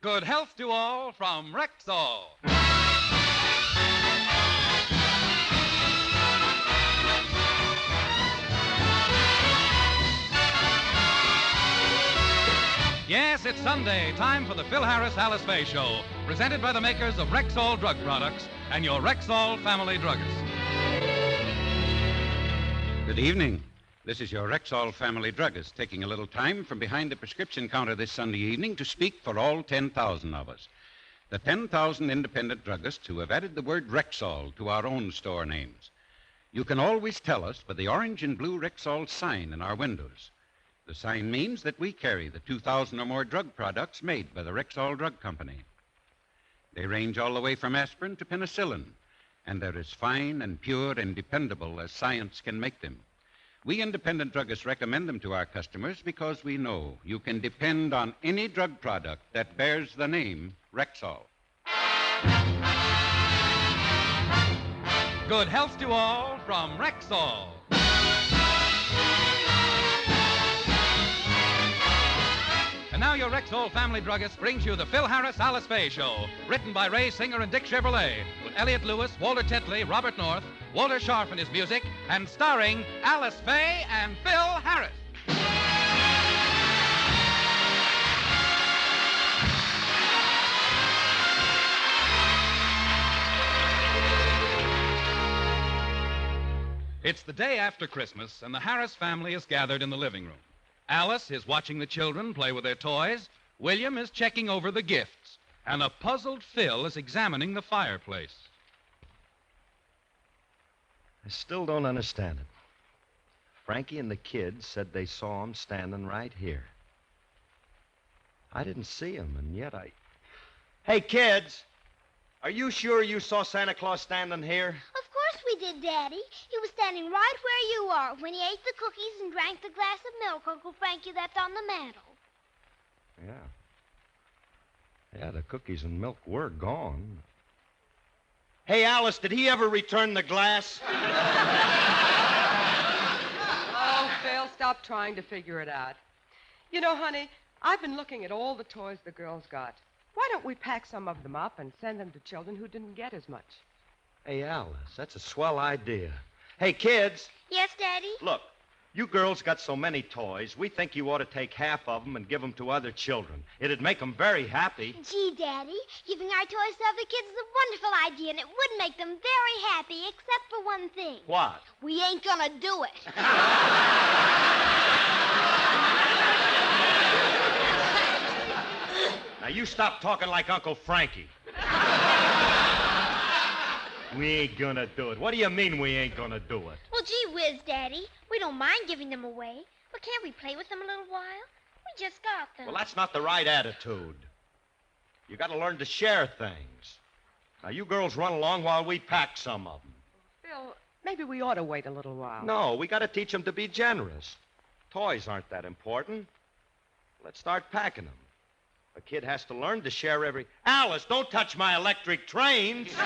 Good health to all from Rexall. Yes, it's Sunday, time for the Phil Harris-Alice Faye Show, presented by the makers of Rexall Drug Products and your Rexall family druggist. Good evening. This is your Rexall family druggist taking a little time from behind the prescription counter this Sunday evening to speak for all 10,000 of us. The 10,000 independent druggists who have added the word Rexall to our own store names. You can always tell us by the orange and blue Rexall sign in our windows. The sign means that we carry the 2,000 or more drug products made by the Rexall Drug Company. They range all the way from aspirin to penicillin, and they're as fine and pure and dependable as science can make them. We independent druggists recommend them to our customers because we know you can depend on any drug product that bears the name Rexall. Good health to all from Rexall. And now your Rexall family druggist brings you the Phil Harris-Alice Faye Show, written by Ray Singer and Dick Chevrolet, with Elliot Lewis, Walter Tetley, Robert North, Walter Scharf in his music, and starring Alice Faye and Phil Harris. It's the day after Christmas, and the Harris family is gathered in the living room. Alice is watching the children play with their toys. William is checking over the gifts. And a puzzled Phil is examining the fireplace. I still don't understand it. Frankie and the kids said they saw him standing right here. I didn't see him, and yet I... Hey, kids! Are you sure you saw Santa Claus standing here? Of course we did, Daddy. He was standing right where you are when he ate the cookies and drank the glass of milk Uncle Frankie left on the mantel. Yeah, the cookies and milk were gone. Hey, Alice, did he ever return the glass? Oh, Phil, stop trying to figure it out. You know, honey, I've been looking at all the toys the girls got. Why don't we pack some of them up and send them to children who didn't get as much? Hey, Alice, that's a swell idea. Hey, kids. Yes, Daddy? Look, you girls got so many toys, we think you ought to take half of them and give them to other children. It'd make them very happy. Gee, Daddy, giving our toys to other kids is a wonderful idea, and it would make them very happy, except for one thing. What? We ain't gonna do it. Now, you stop talking like Uncle Frankie. We ain't gonna do it. What do you mean we ain't gonna do it? Well, gee whiz, Daddy. We don't mind giving them away. But can't we play with them a little while? We just got them. Well, that's not the right attitude. You gotta learn to share things. Now, you girls run along while we pack some of them. Phil, maybe we ought to wait a little while. No, we gotta teach them to be generous. Toys aren't that important. Let's start packing them. A kid has to learn to share every... Alice, don't touch my electric trains. Phil,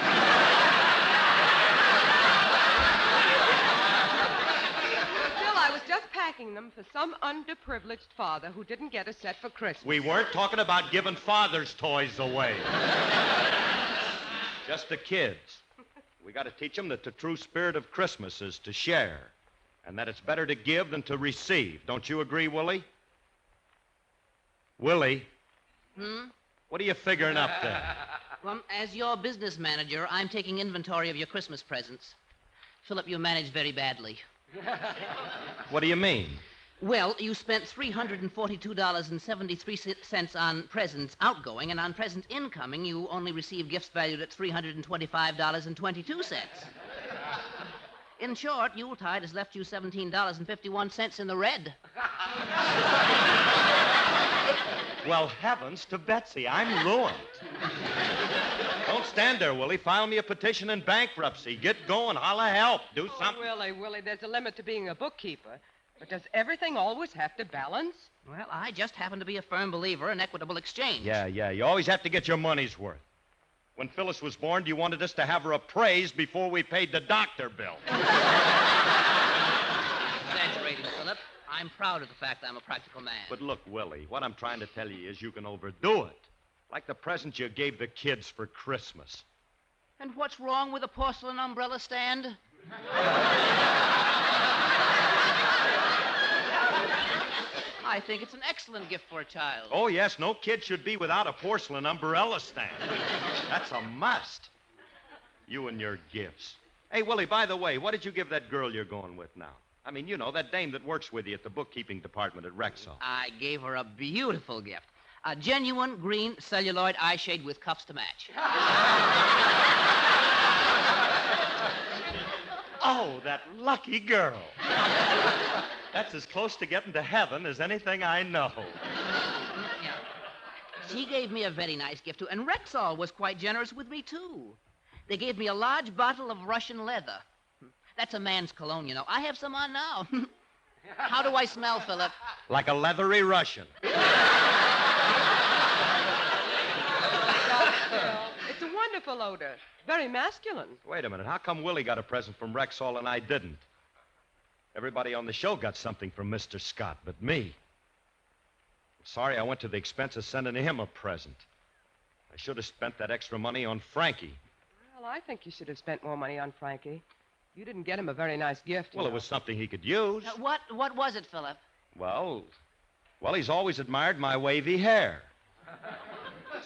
I was just packing them for some underprivileged father who didn't get a set for Christmas. We weren't talking about giving fathers' toys away. Just the kids. We got to teach them that the true spirit of Christmas is to share, and that it's better to give than to receive. Don't you agree, Willie? Willie? What are you figuring up there? Well, as your business manager, I'm taking inventory of your Christmas presents. Philip, you managed very badly. What do you mean? Well, you spent $342.73 on presents outgoing, and on presents incoming, you only received gifts valued at $325.22. In short, Yuletide has left you $17.51 in the red. Well, heavens to Betsy, I'm ruined. Don't stand there, Willie. File me a petition in bankruptcy. Get going. Holla help. Do something. Willie, there's a limit to being a bookkeeper. But does everything always have to balance? Well, I just happen to be a firm believer in equitable exchange. Yeah. You always have to get your money's worth. When Phyllis was born, you wanted us to have her appraised before we paid the doctor bill. Exaggerating, Philip. I'm proud of the fact I'm a practical man. But look, Willie, what I'm trying to tell you is you can overdo it. Like the present you gave the kids for Christmas. And what's wrong with a porcelain umbrella stand? I think it's an excellent gift for a child. Oh, yes, no kid should be without a porcelain umbrella stand. That's a must. You and your gifts. Hey, Willie, by the way, what did you give that girl you're going with now? I mean, you know, that dame that works with you at the bookkeeping department at Rexall. I gave her a beautiful gift. A genuine green celluloid eye shade with cuffs to match. Oh, that lucky girl. That's as close to getting to heaven as anything I know. Yeah. She gave me a very nice gift, too. And Rexall was quite generous with me, too. They gave me a large bottle of Russian leather. That's a man's cologne, you know. I have some on now. How do I smell, Philip? Like a leathery Russian. It's a wonderful odor. Very masculine. Wait a minute. How come Willie got a present from Rexall and I didn't? Everybody on the show got something from Mr. Scott, but me. Sorry I went to the expense of sending him a present. I should have spent that extra money on Frankie. Well, I think you should have spent more money on Frankie. You didn't get him a very nice gift. Well, it was something he could use. What was it, Philip? Well, he's always admired my wavy hair.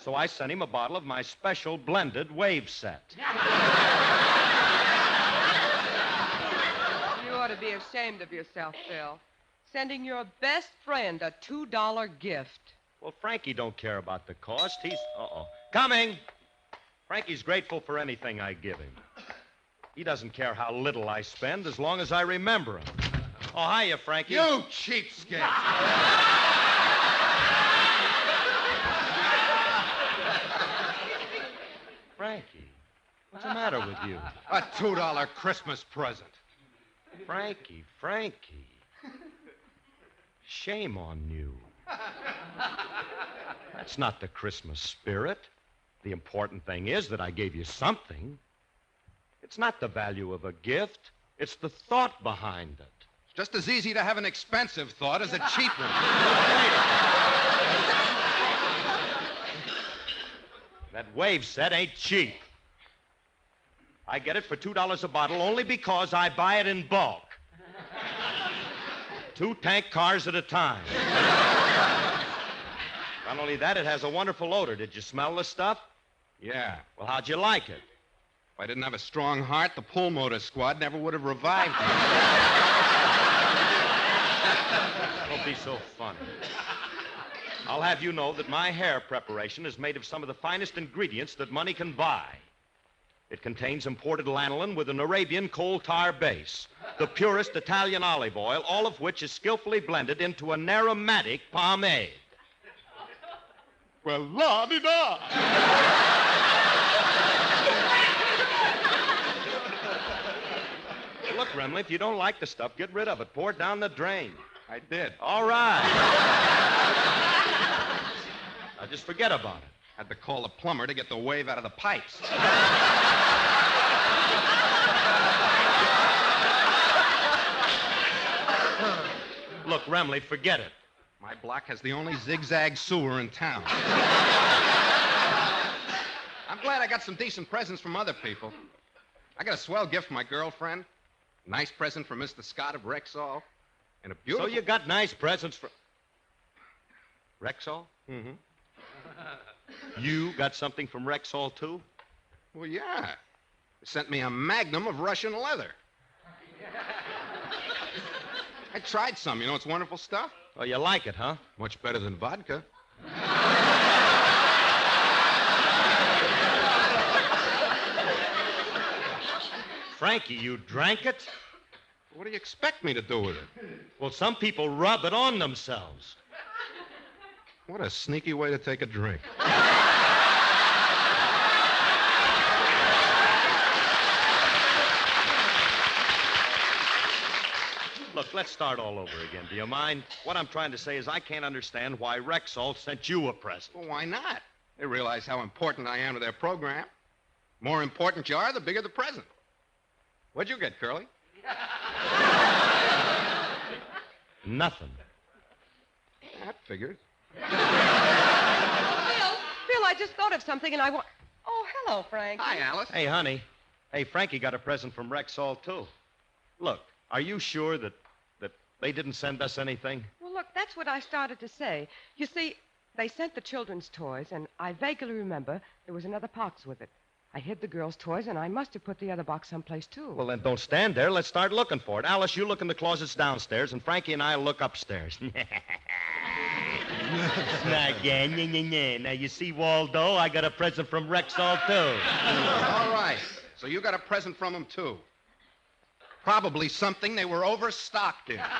So I sent him a bottle of my special blended wave set. You ought to be ashamed of yourself, Phil. Sending your best friend a $2 gift. Well, Frankie don't care about the cost. He's... Coming! Frankie's grateful for anything I give him. He doesn't care how little I spend as long as I remember him. Oh, hiya, Frankie. You cheapskate. Frankie, what's the matter with you? A $2 Christmas present. Frankie. Shame on you. That's not the Christmas spirit. The important thing is that I gave you something. It's not the value of a gift. It's the thought behind it. It's just as easy to have an expensive thought as a cheap one. That wave set ain't cheap. I get it for $2 a bottle only because I buy it in bulk. 2 tank cars at a time. Not only that, it has a wonderful odor. Did you smell the stuff? Yeah. Well, how'd you like it? If I didn't have a strong heart, the pull motor squad never would have revived me. Don't be so funny. I'll have you know that my hair preparation is made of some of the finest ingredients that money can buy. It contains imported lanolin with an Arabian coal tar base, the purest Italian olive oil, all of which is skillfully blended into an aromatic pomade. Well, la-di-da. Look, Remley, if you don't like the stuff, get rid of it. Pour it down the drain. I did. All right. Now, just forget about it. Had to call the plumber to get the wave out of the pipes. Look, Remley, forget it. My block has the only zigzag sewer in town. I'm glad I got some decent presents from other people. I got a swell gift for my girlfriend. Nice present from Mr. Scott of Rexall. And a beautiful... So you got nice presents for... Rexall? Mm-hmm. You got something from Rexall, too? Well, yeah. They sent me a magnum of Russian leather. I tried some. You know, it's wonderful stuff. Oh, you like it, huh? Much better than vodka. Frankie, you drank it? What do you expect me to do with it? Well, some people rub it on themselves. What a sneaky way to take a drink. Look, let's start all over again. Do you mind? What I'm trying to say is I can't understand why Rexall sent you a present. Well, why not? They realize how important I am to their program. More important you are, the bigger the present. What'd you get, Curly? Nothing. That figures. Phil, I I just thought of something, and I want... Oh, hello, Frank. Hi, Alice. Hey, honey. Hey, Frankie got a present from Rexall, too. Look, are you sure that they didn't send us anything? Well, look, that's what I started to say. You see, they sent the children's toys, and I vaguely remember there was another box with it. I hid the girls' toys, and I must have put the other box someplace, too. Well, then don't stand there. Let's start looking for it. Alice, you look in the closets downstairs, and Frankie and I look upstairs. Now, you see, Waldo, I got a present from Rexall, too. All right. So you got a present from him, too. Probably something they were overstocked in. All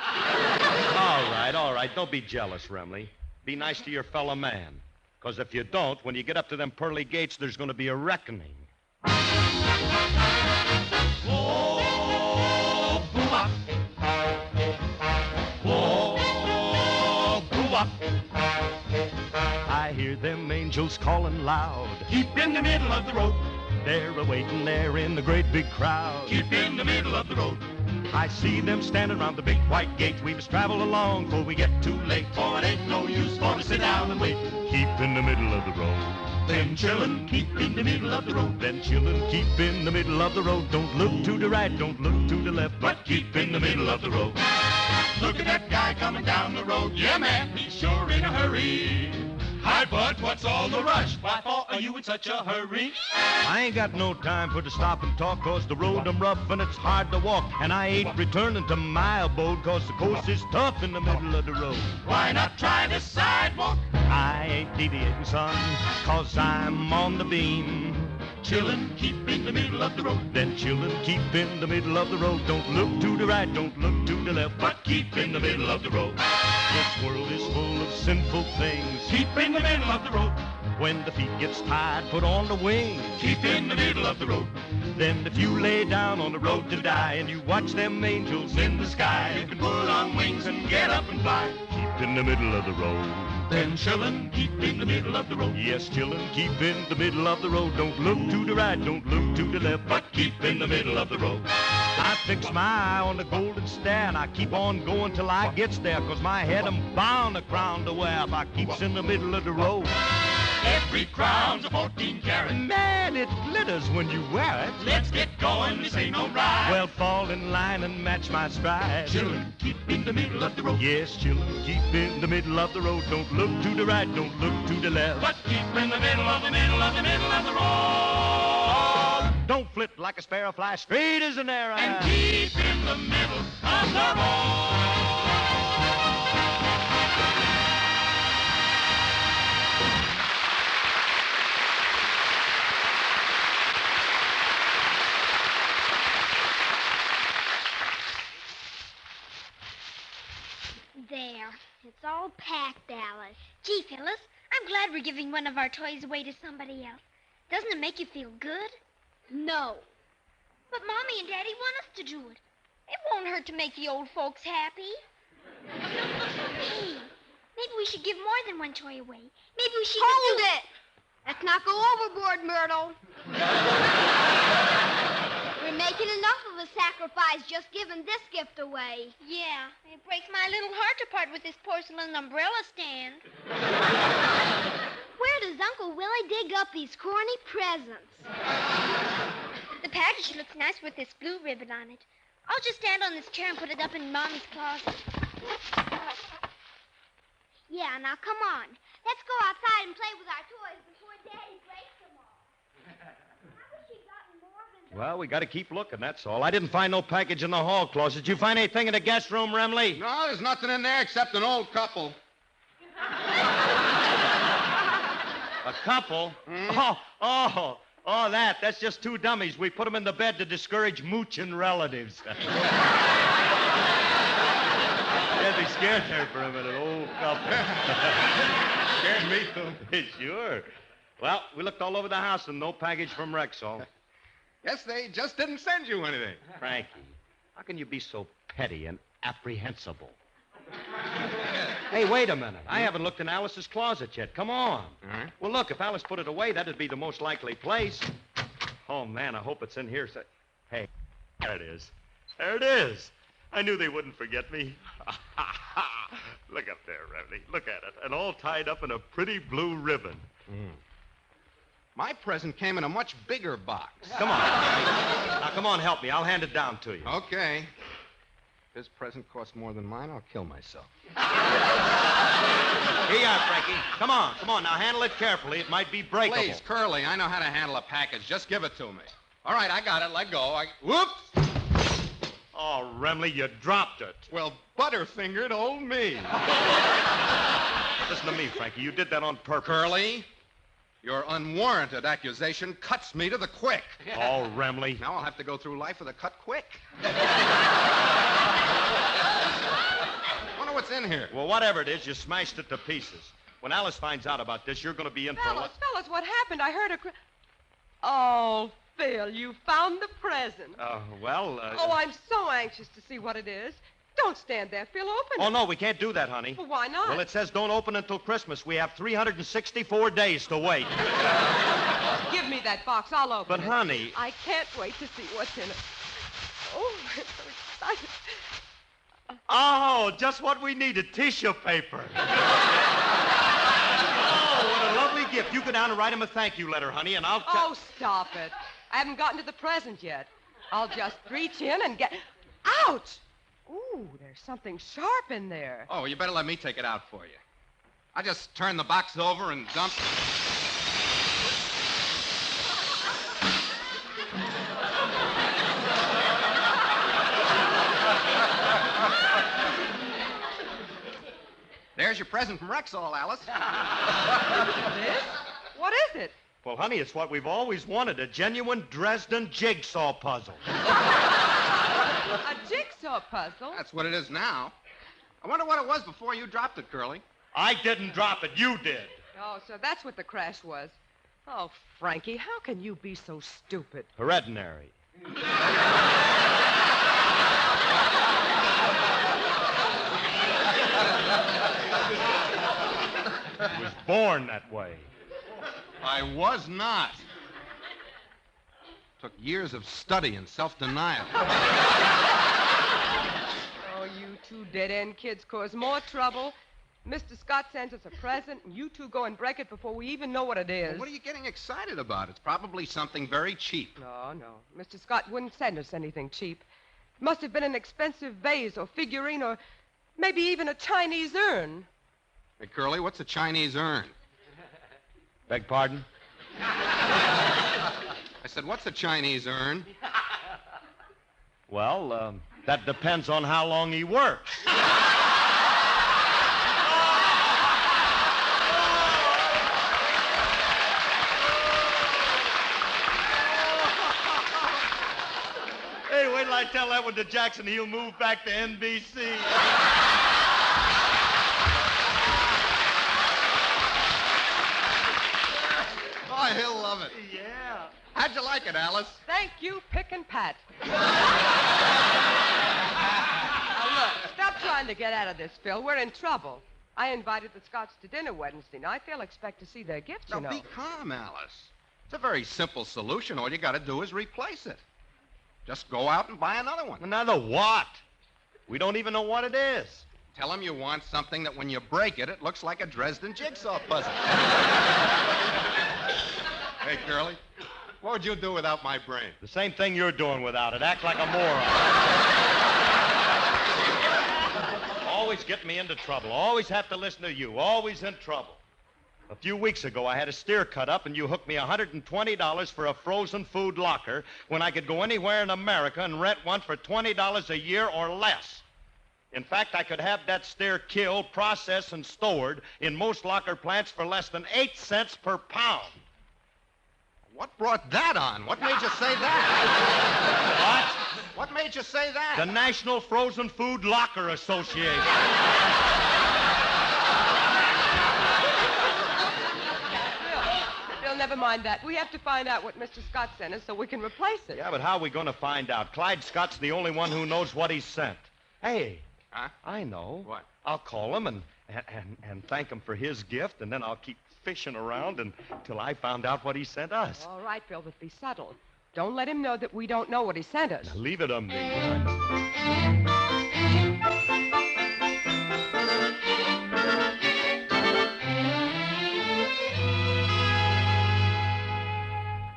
right. Don't be jealous, Remley. Be nice to your fellow man. Because if you don't, when you get up to them pearly gates, there's going to be a reckoning. Oh, boo-wop. Oh, boo-wop. I hear them angels calling loud. Keep in the middle of the road. They're a-waiting there in the great big crowd. Keep in the middle of the road. I see them standing around the big white gate. We must travel along before we get too late. For it ain't no use for to sit down and wait. Keep in the middle of the road. Then chillin', keep in the middle of the road. Then chillin', keep in the middle of the road. Don't look to the right, don't look to the left, But keep in the middle of the road. Look at that guy coming down the road. Yeah, man, he's sure in a hurry. Hi, bud, what's all the rush? Why for are you in such a hurry? I ain't got no time for to stop and talk, 'cause the road I'm rough and it's hard to walk. And I ain't returning to my abode, 'cause the coast is tough in the middle of the road. Why not try the sidewalk? I ain't deviating, son, 'cause I'm on the beam. Chillin', keep in the middle of the road. Then chillin', keep in the middle of the road. Don't look to the right, don't look to the left, But keep in the middle of the road. this world is full of sinful things. Keep in the middle of the road. When the feet gets tired, put on the wings. Keep in the middle of the road. Then if you lay down on the road to die and you watch them angels in the sky, You can put on wings and get up and fly. keep in the middle of the road. Then chillin', keep in the middle of the road. Yes, chillin', keep in the middle of the road. Don't look to the right, don't look to the left, But keep in the middle of the road. I fix my eye on the golden stair and I keep on going till I gets there, 'cause my head I'm bound a crown to wear if I keeps in the middle of the road. Every crown's a 14 carat. Man, it glitters when you wear it. Let's get going, this ain't no ride. Well, fall in line and match my stride. Chillin', keep in the middle of the road. Yes, chillin', keep in the middle of the road. Don't look to the right, don't look to the left. But keep in the middle of the middle of the middle of the road. Don't flit like a sparrow, fly straight as an arrow. And keep in the middle of the road. There. It's all packed, Alice. Gee, Phyllis, I'm glad we're giving one of our toys away to somebody else. Doesn't it make you feel good? No. But Mommy and Daddy want us to do it. It won't hurt to make the old folks happy. Hey, maybe we should give more than one toy away. Maybe we should... Hold it! Let's not go overboard, Myrtle. We're making enough of a sacrifice just giving this gift away. Yeah, it breaks my little heart to part with this porcelain umbrella stand. Where does Uncle Willie dig up these corny presents? The package looks nice with this blue ribbon on it. I'll just stand on this chair and put it up in Mommy's closet. Yeah, now come on. Let's go outside and play with our toys before Daddy breaks them all. I wish he'd gotten more than... Well, we got to keep looking, that's all. I didn't find no package in the hall closet. Did you find anything in the guest room, Remley? No, there's nothing in there except an old couple. A couple? Oh, that's just two dummies. We put them in the bed to discourage mooching relatives. I'd be scared there for a minute, old couple. Scared me, too. Sure. Well, we looked all over the house and no package from Rexall. Guess they just didn't send you anything. Frankie, how can you be so petty and apprehensible? Hey, wait a minute. I haven't looked in Alice's closet yet. Come on. All right. Well, look, if Alice put it away, that'd be the most likely place. Oh, man, I hope it's in here. Hey, there it is. There it is. I knew they wouldn't forget me. Look up there, Revley. Look at it. And all tied up in a pretty blue ribbon. My present came in a much bigger box. Come on. Now, come on, help me. I'll hand it down to you. Okay. If his present costs more than mine, I'll kill myself. Here you are, Frankie. Come on. Now handle it carefully. It might be breakable. Please, Curly, I know how to handle a package. Just give it to me. All right, I got it. Let go. Whoops! Oh, Remley, you dropped it. Well, Butterfinger told me. Listen to me, Frankie. You did that on purpose. Curly, your unwarranted accusation cuts me to the quick. Oh, Remley. Now I'll have to go through life with a cut quick. Wonder what's in here. Well, whatever it is, you smashed it to pieces. When Alice finds out about this, you're going to be in for Fellas, what happened? I heard a Oh, Phil, you found the present. Oh, I'm so anxious to see what it is. Don't stand there, Phil. Open it. Oh, no, we can't do that, honey. Well, why not? Well, it says don't open until Christmas. We have 364 days to wait. Give me that box. I'll open But, it. honey... I can't wait to see what's in it. Oh, I'm so excited. Oh, just what we needed, tissue paper. Oh, what a lovely gift. You go down and write him a thank you letter, honey, and I'll... Oh, stop it. I haven't gotten to the present yet. I'll just reach in and get... Ouch! Ooh, there's something sharp in there. Oh, you better let me take it out for you. I just turned the box over and dumped it. There's your present from Rexall, Alice. This? What is it? Well, honey, it's what we've always wanted, a genuine Dresden jigsaw puzzle. A jigsaw puzzle? That's what it is now. I wonder what it was before you dropped it, Curly. I didn't drop it. You did. Oh, so that's what the crash was. Oh, Frankie, how can you be so stupid? Hereditary. I was born that way. I was not. Took years of study and self-denial. Oh, you two dead-end kids cause more trouble. Mr. Scott sends us a present, and you two go and break it before we even know what it is. Well, what are you getting excited about? It's probably something very cheap. No. Mr. Scott wouldn't send us anything cheap. It must have been an expensive vase or figurine or maybe even a Chinese urn. Hey, Curly, what's a Chinese urn? Beg pardon? I said, what's a Chinese urn? Well, that depends on how long he works. Hey, wait till I tell that one to Jackson. He'll move back to NBC. Oh, he'll love it. Yeah. How'd you like it, Alice? Thank you, Pick and Pat. Now, look, stop trying to get out of this, Phil. We're in trouble. I invited the Scotts to dinner Wednesday night. They'll expect to see their gift, Now, you know. be calm, Alice. It's a very simple solution. All you got to do is replace it. Just go out and buy another one. Another what? We don't even know what it is. Tell them you want something that when you break it, it looks like a Dresden jigsaw puzzle. Hey, Curly, what would you do without my brain? The same thing you're doing without it. Act like a moron. Always get me into trouble. Always have to listen to you. Always in trouble. A few weeks ago, I had a steer cut up, and you hooked me $120 for a frozen food locker when I could go anywhere in America and rent one for $20 a year or less. In fact, I could have that steer killed, processed, and stored in most locker plants for less than 8 cents per pound. What brought that on? What made you say that? What made you say that? The National Frozen Food Locker Association. Phil, never mind that. We have to find out what Mr. Scott sent us so we can replace it. Yeah, but how are we going to find out? Clyde Scott's the only one who knows what he sent. Hey, Huh? I know. What? I'll call him and thank him for his gift, and then I'll keep fishing around until I found out what he sent us. All right, Phil, but be subtle. Don't let him know that we don't know what he sent us. Now, leave it on me.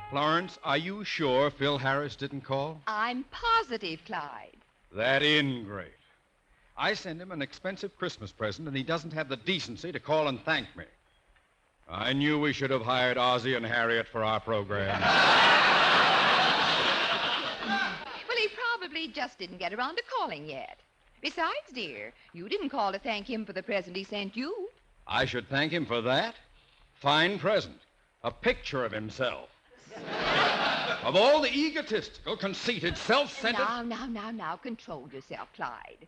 Florence, are you sure Phil Harris didn't call? I'm positive, Clyde. That ingrate. I sent him an expensive Christmas present, and he doesn't have the decency to call and thank me. I knew we should have hired Ozzie and Harriet for our program. Well, he probably just didn't get around to calling yet. Besides, dear, you didn't call to thank him for the present he sent you. I should thank him for that? Fine present. A picture of himself. Of all the egotistical, conceited, self-centered... Now, control yourself, Clyde.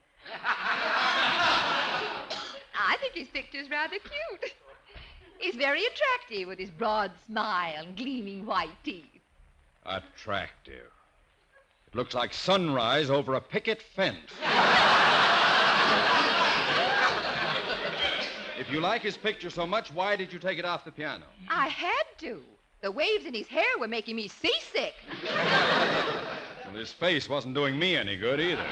I think his picture's rather cute. He's very attractive with his broad smile and gleaming white teeth. Attractive. It looks like sunrise over a picket fence. If you like his picture so much, why did you take it off the piano? I had to. The waves in his hair were making me seasick. Well, his face wasn't doing me any good either.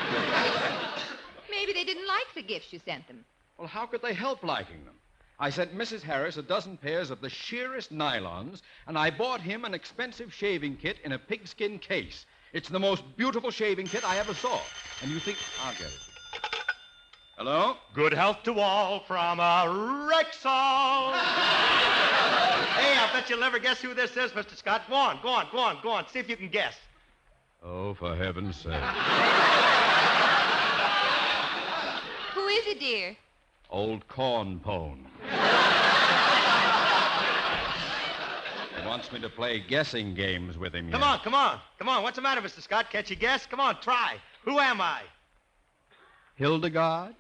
Maybe they didn't like the gifts you sent them. Well, how could they help liking them? I sent Mrs. Harris a dozen pairs of the sheerest nylons, and I bought him an expensive shaving kit in a pigskin case. It's the most beautiful shaving kit I ever saw. And you think... I'll get it. Hello? Good health to all from Rexall. Hey, I bet you'll never guess who this is, Mr. Scott. Go on. See if you can guess. Oh, for heaven's sake. Who is it, dear? Old Corn Pone. He wants me to play guessing games with him. Come on. What's the matter, Mr. Scott? Can't you guess? Come on, try. Who am I? Hildegard?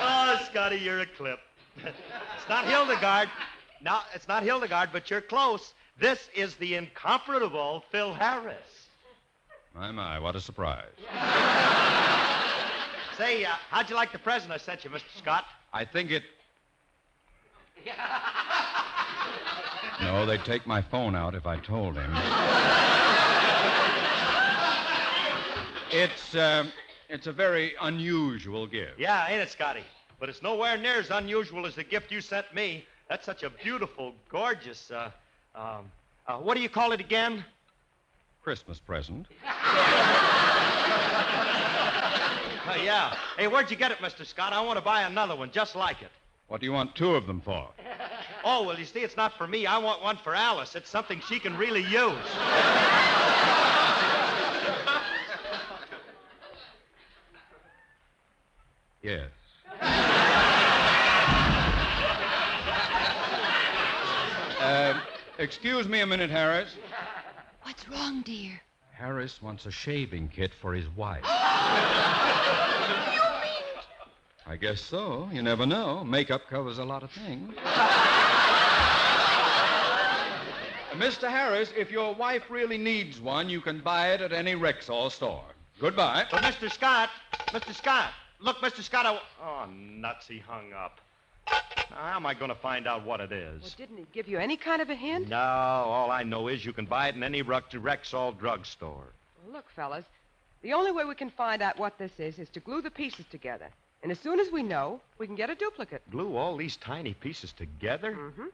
Oh, Scotty, you're a clip. It's not Hildegard. No, it's not Hildegard, but you're close. This is the incomparable Phil Harris. My, what a surprise. Say, how'd you like the present I sent you, Mr. Scott? I think it... No, they'd take my phone out if I told him. It's a very unusual gift. Yeah, ain't it, Scotty? But it's nowhere near as unusual as the gift you sent me. That's such a beautiful, gorgeous, what do you call it again? Christmas present. Yeah. Hey, where'd you get it, Mr. Scott? I want to buy another one just like it. What do you want two of them for? Oh, well, you see, it's not for me. I want one for Alice. It's something she can really use. Yes. Excuse me a minute, Harris. What's wrong, dear? Harris wants a shaving kit for his wife. You mean... I guess so. You never know. Makeup covers a lot of things. Mr. Harris, if your wife really needs one, you can buy it at any Rexall store. Goodbye. But Mr. Scott. Look, Mr. Scott, Oh, nuts, he hung up. Now, how am I going to find out what it is? Well, didn't he give you any kind of a hint? No, all I know is you can buy it in any Rexall drugstore. Well, look, fellas, the only way we can find out what this is to glue the pieces together. And as soon as we know, we can get a duplicate. Glue all these tiny pieces together? Mm-hmm.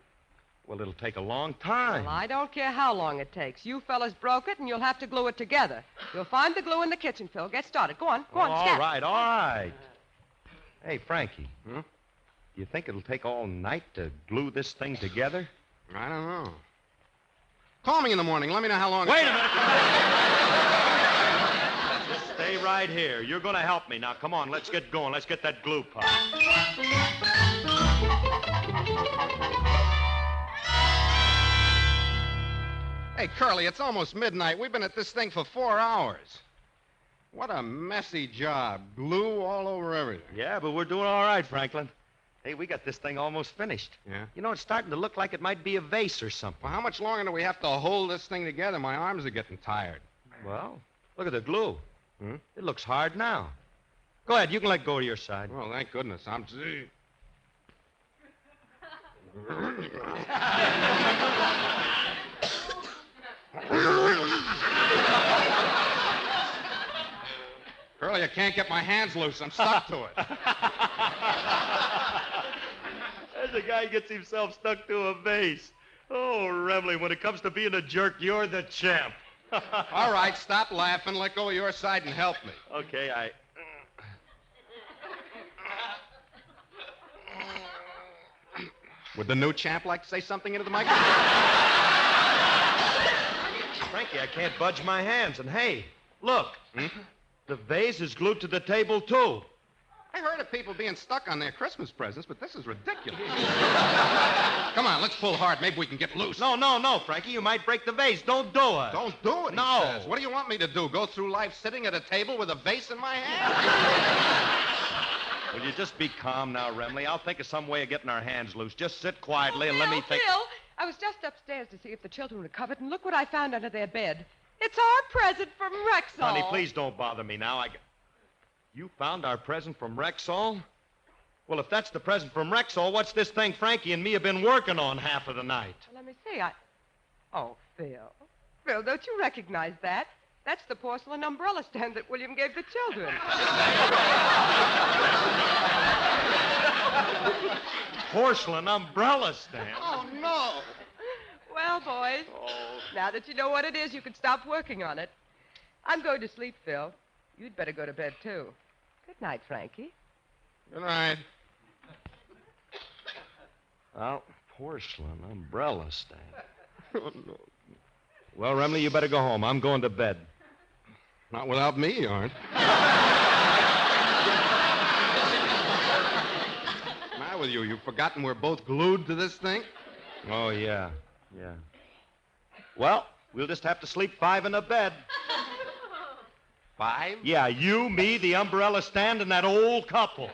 Well, it'll take a long time. Well, I don't care how long it takes. You fellas broke it, and you'll have to glue it together. You'll find the glue in the kitchen, Phil. Get started. Go on, All snap. right. Hey, Frankie. Do you think it'll take all night to glue this thing together? I don't know. Call me in the morning. Let me know how long... Wait a minute. Stay right here. You're going to help me. Now, come on. Let's get going. Let's get that glue pot. Hey, Curly, it's almost midnight. We've been at this thing for 4 hours. What a messy job. Glue all over everything. Yeah, but we're doing all right, Franklin. Hey, we got this thing almost finished. Yeah? You know, it's starting to look like it might be a vase or something. Well, how much longer do we have to hold this thing together? My arms are getting tired. Well, look at the glue. It looks hard now. Go ahead. You can let go to your side. Well, thank goodness. I'm... Curly, I can't get my hands loose. I'm stuck to it. There's a guy gets himself stuck to a vase. Oh, Remley, when it comes to being a jerk, you're the champ. All right, stop laughing. Let go of your side and help me. Okay, Would the new champ like to say something into the microphone? Frankie, I can't budge my hands. And hey, look. The vase is glued to the table, too. I heard of people being stuck on their Christmas presents, but this is ridiculous. Come on, let's pull hard. Maybe we can get loose. No, Frankie. You might break the vase. Don't do it. Don't do it, No. he says. What do you want me to do, go through life sitting at a table with a vase in my hand? Will you just be calm now, Remley? I'll think of some way of getting our hands loose. Just sit quietly and let me think. Phil, I was just upstairs to see if the children recovered, and look what I found under their bed. It's our present from Rexall. Honey, please don't bother me now. You found our present from Rexall? Well, if that's the present from Rexall, what's this thing Frankie and me have been working on half of the night? Well, let me see. Oh, Phil. Phil, don't you recognize that? That's the porcelain umbrella stand that William gave the children. Porcelain umbrella stand? Oh, no. Well, boys, now that you know what it is, you can stop working on it. I'm going to sleep, Phil. You'd better go to bed, too. Good night, Frankie. Good night. Well, porcelain umbrella stand. Oh, no. Well, Remley, you better go home. I'm going to bed. Not without me, you aren't. What's the matter with you? You've forgotten we're both glued to this thing? Oh, yeah. Well, we'll just have to sleep 5 in a bed. 5? Yeah, you, me, the umbrella stand, and that old couple.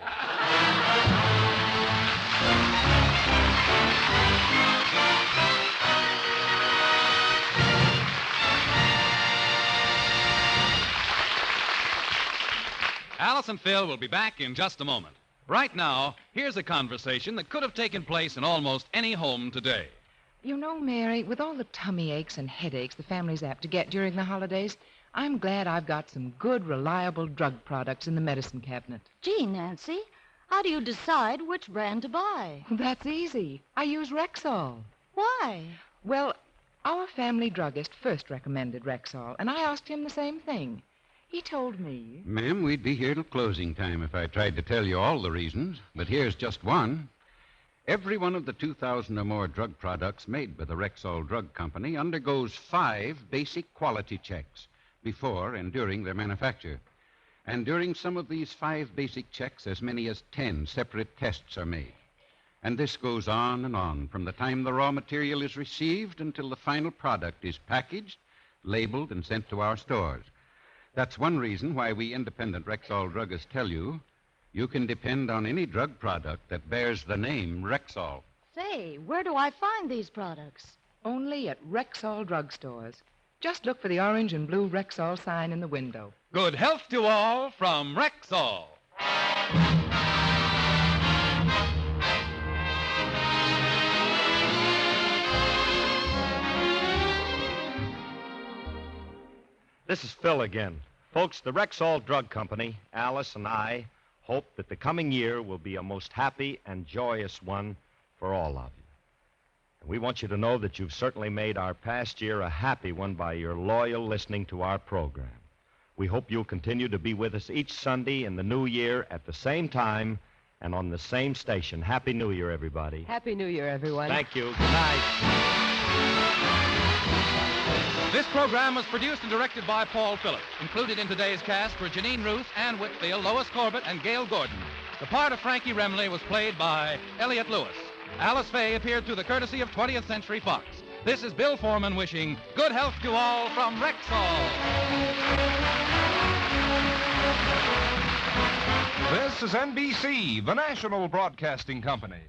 Alice and Phil will be back in just a moment. Right now, here's a conversation that could have taken place in almost any home today. You know, Mary, with all the tummy aches and headaches the family's apt to get during the holidays, I'm glad I've got some good, reliable drug products in the medicine cabinet. Gee, Nancy, how do you decide which brand to buy? That's easy. I use Rexall. Why? Well, our family druggist first recommended Rexall, and I asked him the same thing. He told me... Ma'am, we'd be here till closing time if I tried to tell you all the reasons, but here's just one. Every one of the 2,000 or more drug products made by the Rexall Drug Company undergoes 5 basic quality checks before and during their manufacture. And during some of these 5 basic checks, as many as 10 separate tests are made. And this goes on and on from the time the raw material is received until the final product is packaged, labeled, and sent to our stores. That's one reason why we independent Rexall druggists tell you you can depend on any drug product that bears the name Rexall. Say, where do I find these products? Only at Rexall drugstores. Just look for the orange and blue Rexall sign in the window. Good health to all from Rexall. This is Phil again. Folks, the Rexall Drug Company, Alice and I, hope that the coming year will be a most happy and joyous one for all of you. And we want you to know that you've certainly made our past year a happy one by your loyal listening to our program. We hope you'll continue to be with us each Sunday in the new year at the same time and on the same station. Happy New Year, everybody. Happy New Year, everyone. Thank you. Good night. This program was produced and directed by Paul Phillips. Included in today's cast were Janine Ruth, Ann Whitfield, Lois Corbett, and Gail Gordon. The part of Frankie Remley was played by Elliot Lewis. Alice Faye appeared through the courtesy of 20th Century Fox. This is Bill Foreman wishing good health to all from Rexall. This is NBC, the national broadcasting company.